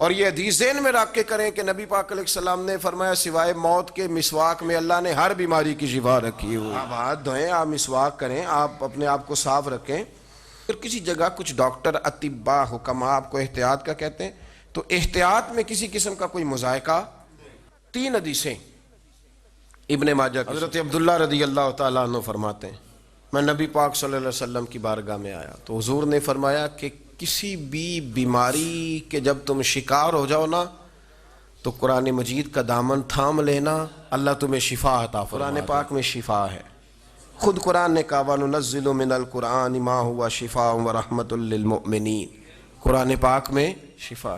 اور یہ حدیث ذہن میں رکھ کے کریں کہ نبی پاک علیہ السلام نے فرمایا سوائے موت کے مسواک میں اللہ نے ہر بیماری کی شفا رکھی ہوئی. آپ ہاتھ دھوئیں، آپ مسواک کریں، آپ اپنے آپ کو صاف رکھیں. اگر کسی جگہ کچھ ڈاکٹر، اطباء، حکماء آپ کو احتیاط کا کہتے ہیں تو احتیاط میں کسی قسم کا کوئی مذائقہ. 3 حدیثیں ابن ماجہ کی. حضرت عبداللہ رضی اللہ تعالیٰ عنہ فرماتے ہیں میں نبی پاک صلی اللہ علیہ وسلم کی بارگاہ میں آیا تو حضور نے فرمایا کہ کسی بھی بیماری کے جب تم شکار ہو جاؤ نا تو قرآن مجید کا دامن تھام لینا، اللہ تمہیں شفا عطا فرمائے. قرآن پاک میں شفا ہے. خود قرآن نے کہا وَنُنَزِّلُ مِنَ الْقُرْآنِ مَا هُوَ شِفَاءٌ وَرَحْمَةٌ لِّلْمُؤْمِنِينَ. قرآن پاک میں شفا.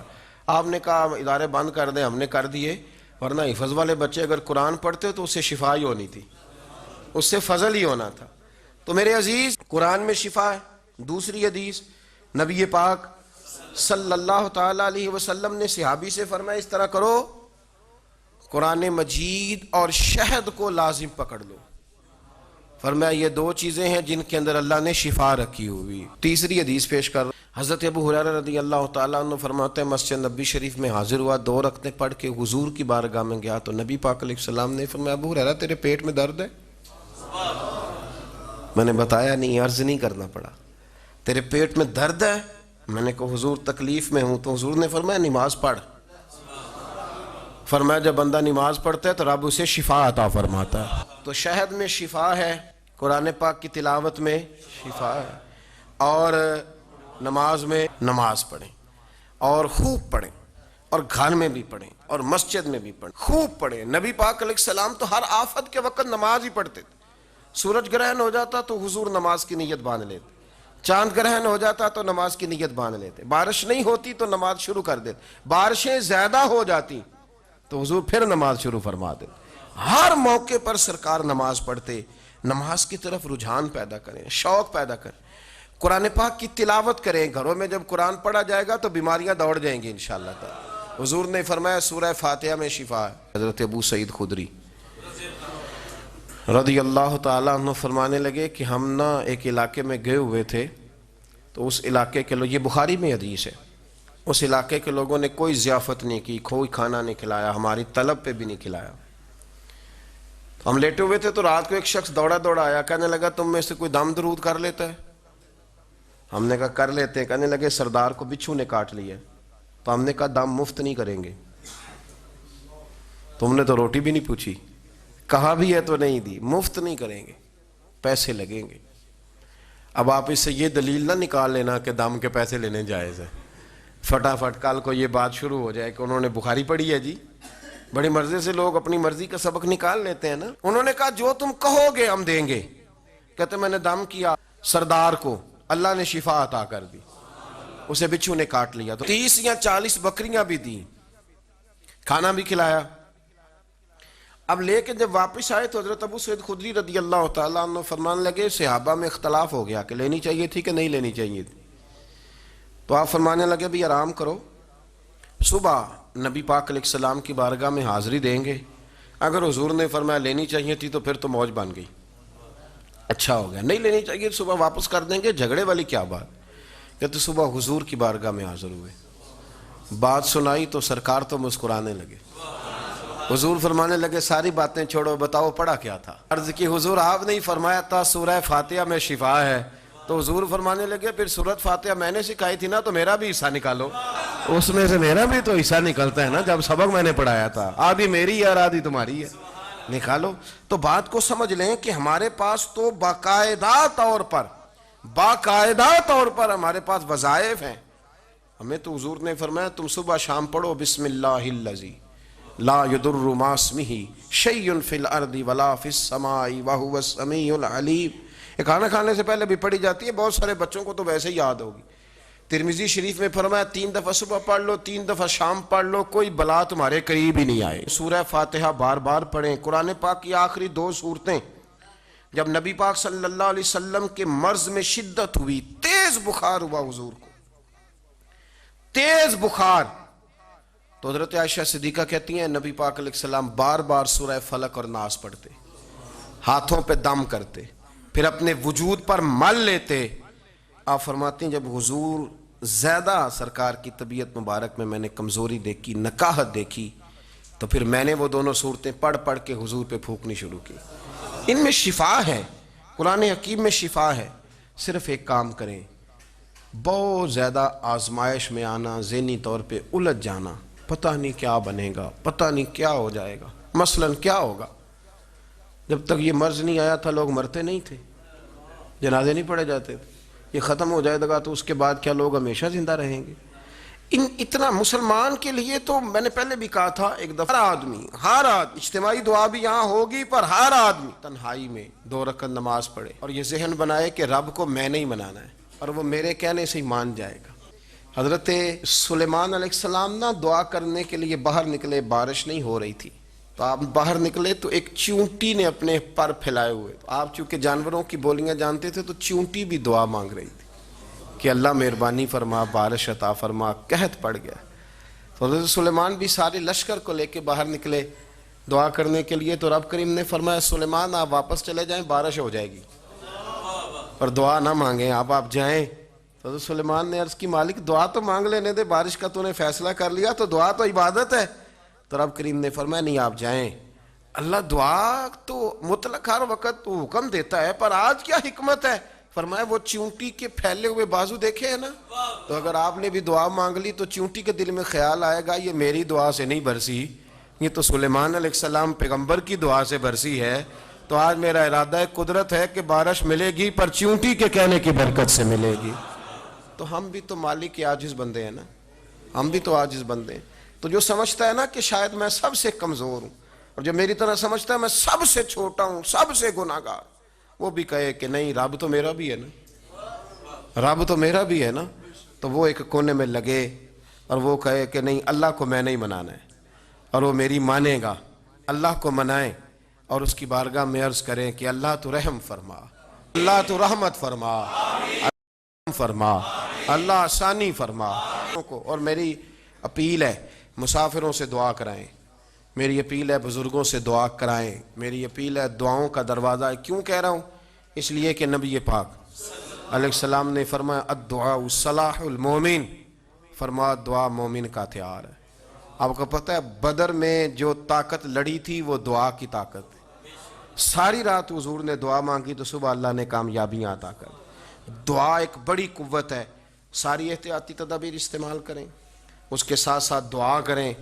آپ نے کہا ادارے بند کر دیں، ہم نے کر دیے، ورنہ حفظ والے بچے اگر قرآن پڑھتے تو اس سے شفا ہی ہونی تھی، اس سے فضل ہی ہونا تھا. تو میرے عزیز قرآن میں شفا ہے. دوسری حدیث نبی پاک صلی اللہ تعالیٰ علیہ وسلم نے صحابی سے فرمایا اس طرح کرو، قرآن مجید اور شہد کو لازم پکڑ لو. فرمایا یہ 2 چیزیں ہیں جن کے اندر اللہ نے شفا رکھی ہوئی. تیسری حدیث پیش کر حضرت ابو ہریرہ رضی اللہ تعالیٰ عنہ فرماتے ہیں مسجد نبی شریف میں حاضر ہوا، 2 رکعتیں پڑھ کے حضور کی بارگاہ میں گیا تو نبی پاک علیہ السلام نے فرمایا ابو ہریرہ تیرے پیٹ میں درد ہے؟ میں نے بتایا نہیں، عرض نہیں کرنا پڑا. تیرے پیٹ میں درد ہے؟ میں نے کہا حضور تکلیف میں ہوں. تو حضور نے فرمایا نماز پڑھ. فرمایا جب بندہ نماز پڑھتا ہے تو رب اسے شفا عطا فرماتا ہے. تو شہد میں شفا ہے، قرآن پاک کی تلاوت میں شفا ہے، اور نماز میں نماز پڑھیں اور خوب پڑھیں، اور گھر میں بھی پڑھیں اور مسجد میں بھی پڑھیں، خوب پڑھیں. نبی پاک علیہ السلام تو ہر آفت کے وقت نماز ہی پڑھتے تھے. سورج گرہن ہو جاتا تو حضور نماز کی نیت باندھ لیتے، چاند گرہن ہو جاتا تو نماز کی نیت باندھ لیتے، بارش نہیں ہوتی تو نماز شروع کر دیتے، بارشیں زیادہ ہو جاتی تو حضور پھر نماز شروع فرما دیتے. ہر موقع پر سرکار نماز پڑھتے. نماز کی طرف رجحان پیدا کریں، شوق پیدا کریں، قرآن پاک کی تلاوت کریں. گھروں میں جب قرآن پڑھا جائے گا تو بیماریاں دوڑ جائیں گی انشاءاللہ تعالی. حضور نے فرمایا سورہ فاتحہ میں شفا ہے. حضرت ابو سعید خدری رضی اللہ تعالیٰ عنہ فرمانے لگے کہ ہم نا ایک علاقے میں گئے ہوئے تھے تو اس علاقے کے لوگ، یہ بخاری میں حدیث ہے، اس علاقے کے لوگوں نے کوئی ضیافت نہیں کی، کوئی کھانا نہیں کھلایا، ہماری طلب پہ بھی نہیں کھلایا. ہم لیٹے ہوئے تھے تو رات کو ایک شخص دوڑا دوڑا آیا، کہنے لگا تم میں سے کوئی دم درود کر لیتا ہے؟ ہم نے کہا کر لیتے ہیں. کہنے لگے سردار کو بچھو نے کاٹ لیا. تو ہم نے کہا دم مفت نہیں کریں گے. تم نے تو روٹی بھی نہیں پوچھی، کہا بھی ہے تو نہیں دی، مفت نہیں کریں گے، پیسے لگیں گے. اب آپ اس سے یہ دلیل نہ نکال لینا کہ دم کے پیسے لینے جائز ہے. فٹافٹ کل کو یہ بات شروع ہو جائے کہ انہوں نے بخاری پڑھی ہے جی. بڑی مرضی سے لوگ اپنی مرضی کا سبق نکال لیتے ہیں نا. انہوں نے کہا جو تم کہو گے ہم دیں گے. کہتے میں نے دم کیا سردار کو، اللہ نے شفا عطا کر دی، اسے بچھو نے کاٹ لیا. تو 30 یا 40 بکریاں بھی دیں، کھانا بھی کھلایا. اب لے کے جب واپس آئے تو حضرت ابو سعید خدری رضی اللہ تعالیٰ عنہ فرمانے لگے صحابہ میں اختلاف ہو گیا کہ لینی چاہیے تھی کہ نہیں لینی چاہیے تھی. تو آپ فرمانے لگے بھی آرام کرو، صبح نبی پاک علیہ السلام کی بارگاہ میں حاضری دیں گے. اگر حضور نے فرمایا لینی چاہیے تھی تو پھر تو موج بن گئی، اچھا ہو گیا. نہیں لینی چاہیے صبح واپس کر دیں گے، جھگڑے والی کیا بات. کہتے صبح حضور کی بارگاہ میں حاضر ہوئے، بات سنائی تو سرکار تو مسکرانے لگے. حضور فرمانے لگے ساری باتیں چھوڑو، بتاؤ پڑھا کیا تھا. عرض کی حضور آپ نے ہی فرمایا تھا سورہ فاتحہ میں شفا ہے. تو حضور فرمانے لگے پھر سورۃ فاتحہ میں نے سکھائی تھی نا تو میرا بھی حصہ نکالو. اس میں سے میرا بھی تو حصہ نکلتا ہے نا، جب سبق میں نے پڑھایا تھا، آدھی میری ہے اور آدھی تمہاری ہے، نکالو. تو بات کو سمجھ لیں کہ ہمارے پاس تو باقاعدہ طور پر ہمارے پاس وظائف ہیں. ہمیں تو حضور نے فرمایا تم صبح شام پڑھو بسم اللہ الذی لا یضر مع اسمہ شیء فی الارض ولا فی السماء وہو السمیع العلیم. یہ کھانا کھانے سے پہلے بھی پڑھی جاتی ہے، بہت سارے بچوں کو تو ویسے ہی یاد ہوگی. ترمذی شریف میں فرمایا 3 دفعہ صبح پڑھ لو، 3 دفعہ شام پڑھ لو، کوئی بلا تمہارے قریب ہی نہیں آئے. سورہ فاتحہ بار بار پڑھیں. قرآن پاک کی آخری 2 سورتیں جب نبی پاک صلی اللہ علیہ وسلم کے مرض میں شدت ہوئی، تیز بخار ہوا حضور کو، تیز بخار، تو حضرت عائشہ صدیقہ کہتی ہیں نبی پاک علیہ السلام بار بار سورہ فلق اور ناس پڑھتے، ہاتھوں پہ دم کرتے، پھر اپنے وجود پر مل لیتے. آپ فرماتی ہیں جب حضور زیادہ سرکار کی طبیعت مبارک میں نے کمزوری دیکھی، نکاہت دیکھی، تو پھر میں نے وہ دونوں صورتیں پڑھ پڑھ کے حضور پہ پھونکنی شروع کی۔ ان میں شفا ہے، قرآن حکیم میں شفا ہے، صرف ایک کام کریں، بہت زیادہ آزمائش میں آنا، ذہنی طور پہ الجھ جانا، پتہ نہیں کیا بنے گا، پتہ نہیں کیا ہو جائے گا، مثلاً کیا ہوگا۔ جب تک یہ مرض نہیں آیا تھا لوگ مرتے نہیں تھے، جنازے نہیں پڑھے جاتے تھے، یہ ختم ہو جائے گا تو اس کے بعد کیا لوگ ہمیشہ زندہ رہیں گے؟ اتنا مسلمان کے لیے تو میں نے پہلے بھی کہا تھا ایک دفعہ، ہر آدمی اجتماعی دعا بھی یہاں ہوگی، پر ہر آدمی تنہائی میں 2 رکعت نماز پڑھے اور یہ ذہن بنائے کہ رب کو میں نہیں منانا ہے اور وہ میرے کہنے سے ہی مان جائے گا۔ حضرت سلیمان علیہ السلام دعا کرنے کے لیے باہر نکلے، بارش نہیں ہو رہی تھی، تو آپ باہر نکلے تو ایک چونٹی نے اپنے پر پھیلائے ہوئے، تو آپ چونکہ جانوروں کی بولیاں جانتے تھے تو چونٹی بھی دعا مانگ رہی تھی کہ اللہ مہربانی فرما، بارش عطا فرما، قحط پڑ گیا۔ تو حضرت سلیمان بھی سارے لشکر کو لے کے باہر نکلے دعا کرنے کے لیے، تو رب کریم نے فرمایا سلیمان آپ واپس چلے جائیں، بارش ہو جائے گی اور دعا نہ مانگیں، آپ جائیں۔ تو حضرت سلیمان نے عرض کی مالک دعا تو مانگ لینے دے، بارش کا تو نے فیصلہ کر لیا، تو دعا تو عبادت ہے۔ تو رب کریم نے فرمایا نہیں آپ جائیں، اللہ دعا تو مطلق ہر وقت تو حکم دیتا ہے، پر آج کیا حکمت ہے؟ فرمایا وہ چونٹی کے پھیلے ہوئے بازو دیکھے ہیں نا، تو اگر آپ نے بھی دعا مانگ لی تو چونٹی کے دل میں خیال آئے گا یہ میری دعا سے نہیں برسی، یہ تو سلیمان علیہ السلام پیغمبر کی دعا سے برسی ہے، تو آج میرا ارادہ ہے، قدرت ہے کہ بارش ملے گی پر چونٹی کے کہنے کی برکت سے ملے گی۔ تو ہم بھی تو مالک کے عاجز بندے ہیں نا، ہم بھی تو عاجز بندے ہیں۔ تو جو سمجھتا ہے نا کہ شاید میں سب سے کمزور ہوں، اور جو میری طرح سمجھتا ہے میں سب سے چھوٹا ہوں، سب سے گناہگار، وہ بھی کہے کہ نہیں رب تو میرا بھی ہے نا، رب تو میرا بھی ہے نا، تو وہ ایک کونے میں لگے اور وہ کہے کہ نہیں اللہ کو میں نہیں منانا ہے، اور وہ میری مانے گا، اللہ کو منائیں اور اس کی بارگاہ میں عرض کریں کہ اللہ تو رحم فرما، اللہ تو رحمت فرما، فرما، اللہ آسانی فرما۔ اور میری اپیل ہے مسافروں سے دعا کرائیں، میری اپیل ہے بزرگوں سے دعا کرائیں، میری اپیل ہے دعاؤں کا دروازہ ہے۔ کیوں کہہ رہا ہوں؟ اس لیے کہ نبی پاک علیہ السلام نے فرمایا الدعاء صلاح المومن، فرمایا دعا مومن کا ہتھیار ہے۔ آپ کو پتہ ہے بدر میں جو طاقت لڑی تھی وہ دعا کی طاقت ہے۔ ساری رات حضور نے دعا مانگی تو صبح اللہ نے کامیابیاں عطا کر۔ دعا ایک بڑی قوت ہے، ساری احتیاطی تدابیر استعمال کریں، اس کے ساتھ ساتھ دعا کریں۔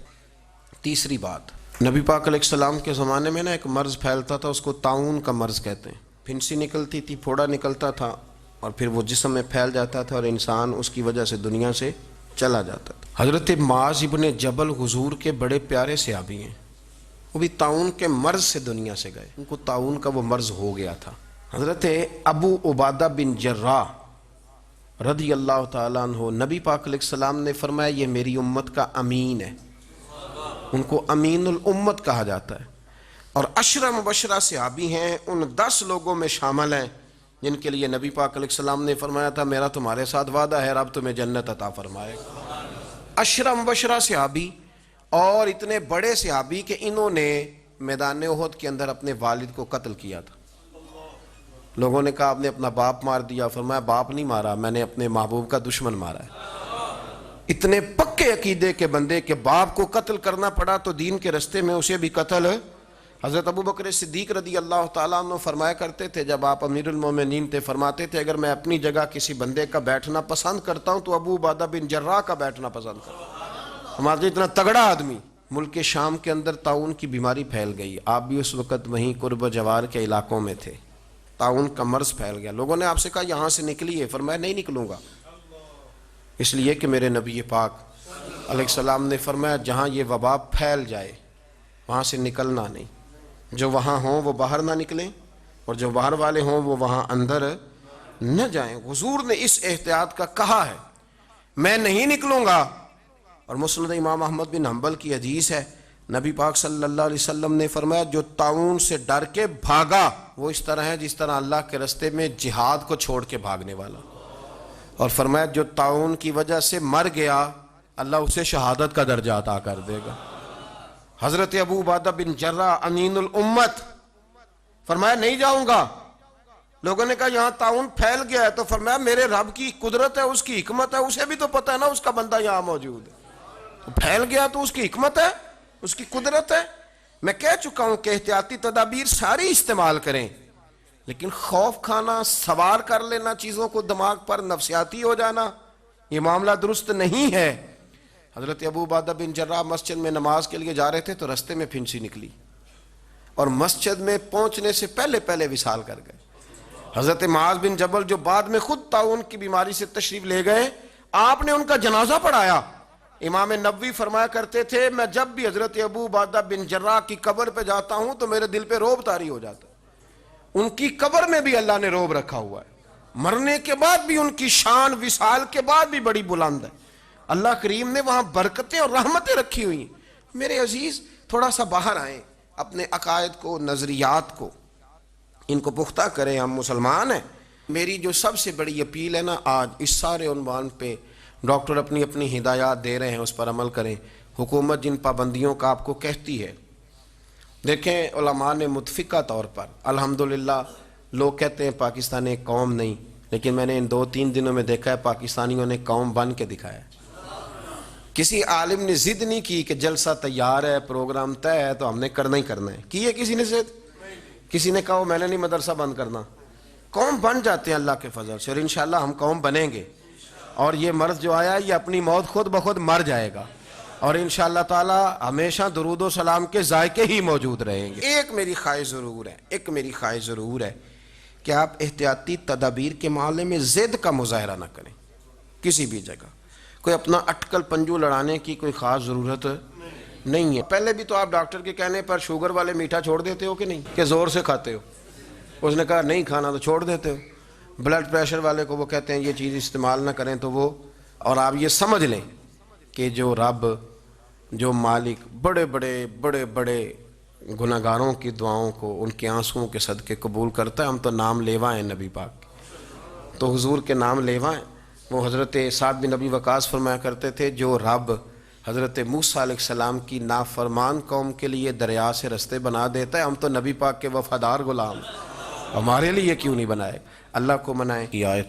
تیسری بات، نبی پاک علیہ السلام کے زمانے میں ایک مرض پھیلتا تھا، اس کو طاعون کا مرض کہتے ہیں، پھنسی نکلتی تھی، پھوڑا نکلتا تھا اور پھر وہ جسم میں پھیل جاتا تھا اور انسان اس کی وجہ سے دنیا سے چلا جاتا تھا۔ حضرت معاذ ابن جبل حضور کے بڑے پیارے صحابی ہیں، وہ بھی طاعون کے مرض سے دنیا سے گئے، ان کو طاعون کا وہ مرض ہو گیا تھا۔ حضرت ابو عبادہ بن جراح رضی اللہ تعالیٰ عنہ، نبی پاک علیہ السلام نے فرمایا یہ میری امت کا امین ہے، ان کو امین الامت کہا جاتا ہے، اور 10 مبشرہ صحابی ہیں، ان 10 لوگوں میں شامل ہیں جن کے لیے نبی پاک علیہ السلام نے فرمایا تھا میرا تمہارے ساتھ وعدہ ہے، رب تمہیں جنت عطا فرمائے گا۔ 10 مبشرہ صحابی اور اتنے بڑے صحابی کہ انہوں نے میدان احد کے اندر اپنے والد کو قتل کیا تھا۔ لوگوں نے کہا آپ نے اپنا باپ مار دیا، فرمایا باپ نہیں مارا، میں نے اپنے محبوب کا دشمن مارا ہے۔ اتنے پکے عقیدے کے بندے کہ باپ کو قتل کرنا پڑا تو دین کے رستے میں اسے بھی قتل۔ حضرت ابو بکر صدیق رضی اللہ تعالیٰ عنہ فرمایا کرتے تھے جب آپ امیر المومنین تھے، فرماتے تھے اگر میں اپنی جگہ کسی بندے کا بیٹھنا پسند کرتا ہوں تو ابو عبادہ بن جراح کا بیٹھنا پسند کرتا ہوں۔ ہمارے اتنا تگڑا آدمی۔ ملک شام کے اندر طاعون کی بیماری پھیل گئی، آپ بھی اس وقت وہیں قرب و جوار کے علاقوں میں تھے، طاعون کا مرض پھیل گیا۔ لوگوں نے آپ سے کہا یہاں سے نکلیے، فرمایا نہیں نکلوں گا، اس لیے کہ میرے نبی پاک علیہ السلام نے فرمایا جہاں یہ وبا پھیل جائے وہاں سے نکلنا نہیں، جو وہاں ہوں وہ باہر نہ نکلیں اور جو باہر والے ہوں وہ وہاں اندر نہ جائیں۔ حضور نے اس احتیاط کا کہا ہے میں نہیں نکلوں گا۔ اور مسند امام احمد بن حنبل کی حدیث ہے، نبی پاک صلی اللہ علیہ وسلم نے فرمایا جو طاعون سے ڈر کے بھاگا وہ اس طرح ہے جس طرح اللہ کے رستے میں جہاد کو چھوڑ کے بھاگنے والا، اور فرمایا جو طاعون کی وجہ سے مر گیا اللہ اسے شہادت کا درجہ عطا کر دے گا۔ حضرت ابو عبادہ بن جراح امین الامت، فرمایا نہیں جاؤں گا، لوگوں نے کہا یہاں تعاون پھیل گیا ہے، تو فرمایا میرے رب کی قدرت ہے، اس کی حکمت ہے، اسے بھی تو پتہ ہے نا اس کا بندہ یہاں موجود ہے، پھیل گیا تو اس کی حکمت ہے، اس کی قدرت ہے۔ میں کہہ چکا ہوں کہ احتیاطی تدابیر ساری استعمال کریں، لیکن خوف کھانا، سوار کر لینا چیزوں کو دماغ پر، نفسیاتی ہو جانا، یہ معاملہ درست نہیں ہے۔ حضرت ابو عبیدہ بن جراح مسجد میں نماز کے لیے جا رہے تھے تو رستے میں پھنسی نکلی اور مسجد میں پہنچنے سے پہلے پہلے وصال کر گئے۔ حضرت معاذ بن جبل جو بعد میں خود طاعون کی بیماری سے تشریف لے گئے، آپ نے ان کا جنازہ پڑھایا۔ امام نبوی فرمایا کرتے تھے میں جب بھی حضرت ابو عبیدہ بن جراح کی قبر پہ جاتا ہوں تو میرے دل پہ رعب طاری ہو جاتا ہے۔ ان کی قبر میں بھی اللہ نے رعب رکھا ہوا ہے، مرنے کے بعد بھی ان کی شان وصال کے بعد بھی بڑی بلند ہے۔ اللہ کریم نے وہاں برکتیں اور رحمتیں رکھی ہوئی ہیں۔ میرے عزیز تھوڑا سا باہر آئیں، اپنے عقائد کو، نظریات کو ان کو پختہ کریں، ہم مسلمان ہیں۔ میری جو سب سے بڑی اپیل ہے نا، آج اس سارے عنوان پہ ڈاکٹر اپنی اپنی ہدایات دے رہے ہیں، اس پر عمل کریں۔ حکومت جن پابندیوں کا آپ کو کہتی ہے، دیکھیں علماء نے متفقہ طور پر الحمدللہ، لوگ کہتے ہیں پاکستان ایک قوم نہیں، لیکن میں نے ان 2-3 دنوں میں دیکھا ہے پاکستانیوں نے قوم بن کے دکھایا ہے۔ کسی عالم نے ضد نہیں کی کہ جلسہ تیار ہے، پروگرام طے ہے تو ہم نے کرنا ہی کرنا ہے، کی ہے کسی نے ضد؟ کسی نے کہا میں نے نہیں مدرسہ بند کرنا۔ قوم بن جاتے ہیں اللہ کے فضل سے، اور انشاءاللہ ہم قوم بنیں گے، اور یہ مرض جو آیا یہ اپنی موت خود بخود مر جائے گا، اور انشاءاللہ تعالی ہمیشہ درود و سلام کے ذائقے ہی موجود رہیں گے۔ ایک میری خواہش ضرور ہے کہ آپ احتیاطی تدابیر کے معاملے میں ضد کا مظاہرہ نہ کریں کسی بھی جگہ۔ کوئی اپنا اٹکل پنجو لڑانے کی کوئی خاص ضرورت نہیں ہے۔ پہلے بھی تو آپ ڈاکٹر کے کہنے پر شوگر والے میٹھا چھوڑ دیتے ہو کہ نہیں، کہ زور سے کھاتے ہو، اس نے کہا نہیں کھانا تو چھوڑ دیتے ہو۔ بلڈ پریشر والے کو وہ کہتے ہیں یہ چیز استعمال نہ کریں تو وہ، اور آپ یہ سمجھ لیں کہ جو رب، جو مالک بڑے بڑے گناہگاروں کی دعاؤں کو ان کے آنسوؤں کے صدقے قبول کرتا ہے۔ ہم تو نام لیوا ہیں نبی پاک کے، تو حضور کے نام لیوا ہیں۔ وہ حضرت سعد بن ابی وقاص فرمایا کرتے تھے جو رب حضرت موسیٰ علیہ السلام کی نافرمان قوم کے لیے دریا سے رستے بنا دیتا ہے، ہم تو نبی پاک کے وفادار غلام، ہمارے لیے کیوں نہیں بنائے؟ اللہ کو منائے کی آیت